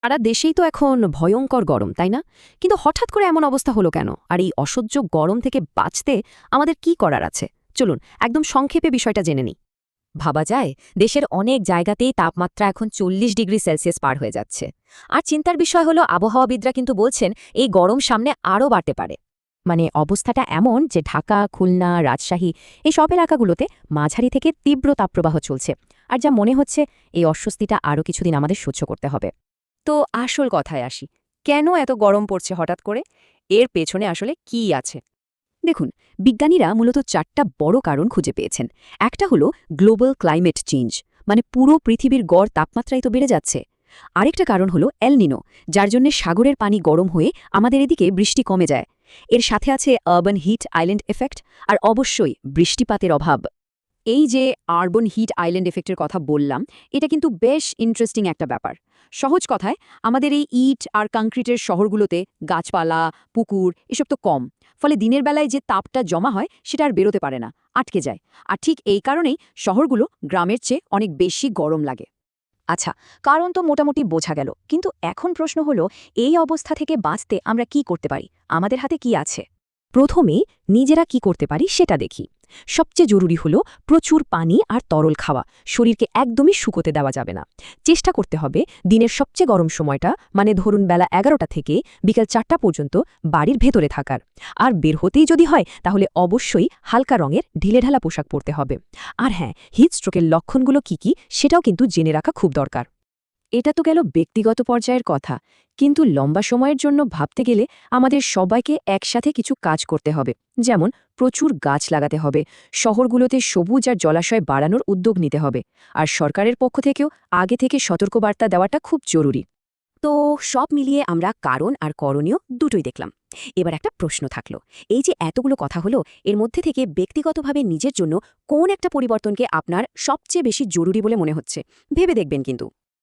সারা দেশেই তো এখন ভয়ঙ্কর গরম, তাই না? কিন্তু হঠাৎ করে এমন অবস্থা হলো কেন? আর এই অসহ্য গরম থেকে বাঁচতে আমাদের কি করার আছে? চলুন একদম সংক্ষেপে বিষয়টা জেনে নিই। ভাবা যায় দেশের অনেক জায়গাতেই তাপমাত্রা এখন 40 ডিগ্রি সেলসিয়াস পার হয়ে যাচ্ছে। আর চিন্তার বিষয় হলো আবহাওয়াবিদরা কিন্তু বলছেন এই গরম সামনে আরও বাড়তে পারে। মানে অবস্থাটা এমন যে ঢাকা, খুলনা, রাজশাহী এই সব এলাকাগুলোতে মাঝারি থেকে তীব্র তাপপ্রবাহ চলছে। আর যা মনে হচ্ছে এই অস্বস্তিটা আরও কিছুদিন আমাদের সহ্য করতে হবে। তো আসল কথায় আসি, কেন এত গরম পড়ছে হঠাৎ করে? এর পেছনে আসলে কি আছে? দেখুন, বিজ্ঞানীরা মূলত 4টা বড় কারণ খুঁজে পেয়েছেন। একটা হলো গ্লোবাল ক্লাইমেট চেঞ্জ, মানে পুরো পৃথিবীর গড় তাপমাত্রাই তো বেড়ে যাচ্ছে। আরেকটা কারণ হলো এল নিনো, যার জন্য সাগরের পানি গরম হয়ে আমাদের এদিকে বৃষ্টি কমে যায়। এর সাথে আছে আরবান হিট আইল্যান্ড এফেক্ট, আর অবশ্যই বৃষ্টিপাতের অভাব। এই যে আরবান হিট আইল্যান্ড এফেক্টের কথা বললাম, এটা কিন্তু বেশ ইন্টারেস্টিং একটা ব্যাপার। সহজ কথায়, আমাদের এই ইট আর কংক্রিটের শহরগুলোতে গাছপালা, পুকুর এসব তো কম। ফলে দিনের বেলায় যে তাপটা জমা হয় সেটা আর বেরোতে পারে না, আটকে যায়। আর ঠিক এই কারণেই শহরগুলো গ্রামের চেয়ে অনেক বেশি গরম লাগে। আচ্ছা, কারণ তো মোটামুটি বোঝা গেল, কিন্তু এখন প্রশ্ন হলো এই অবস্থা থেকে বাঁচতে আমরা কি করতে পারি? আমাদের হাতে কি আছে? প্রথমে নিজেরা কি করতে পারি সেটা দেখি। সবচেয়ে জরুরি হলো প্রচুর পানি আর তরল খাওয়া। শরীরকে একদমই শুকোতে দেওয়া যাবে না। চেষ্টা করতে হবে দিনের সবচেয়ে গরম সময়টা, মানে ধরুন বেলা 11টা থেকে বিকেল 4টা পর্যন্ত বাড়ির ভেতরে থাকার। আর বের হতেই যদি হয় তাহলে অবশ্যই হালকা রঙের ঢিলেঢালা পোশাক পরতে হবে। আর হ্যাঁ, হিট স্ট্রোকের লক্ষণগুলো কি সেটাও কিন্তু জেনে রাখা খুব দরকার। এটা তো গেল ব্যক্তিগত পর্যায়ের কথা, কিন্তু লম্বা সময়ের জন্য ভাবতে গেলে আমাদের সবাইকে একসাথে কিছু কাজ করতে হবে। যেমন প্রচুর গাছ লাগাতে হবে, শহরগুলোতে সবুজ আর জলাশয় বাড়ানোর উদ্যোগ নিতে হবে, আর সরকারের পক্ষ থেকেও আগে থেকে সতর্কবার্তা দেওয়াটা খুব জরুরি। তো সব মিলিয়ে আমরা কারণ আর করণীয় দুটোই দেখলাম। এবার একটা প্রশ্ন থাকলো, এই যে এতগুলো কথা হলো, এর মধ্যে থেকে ব্যক্তিগতভাবে নিজের জন্য কোন একটা পরিবর্তনকে আপনার সবচেয়ে বেশি জরুরি বলে মনে হচ্ছে? ভেবে দেখবেন কিন্তু।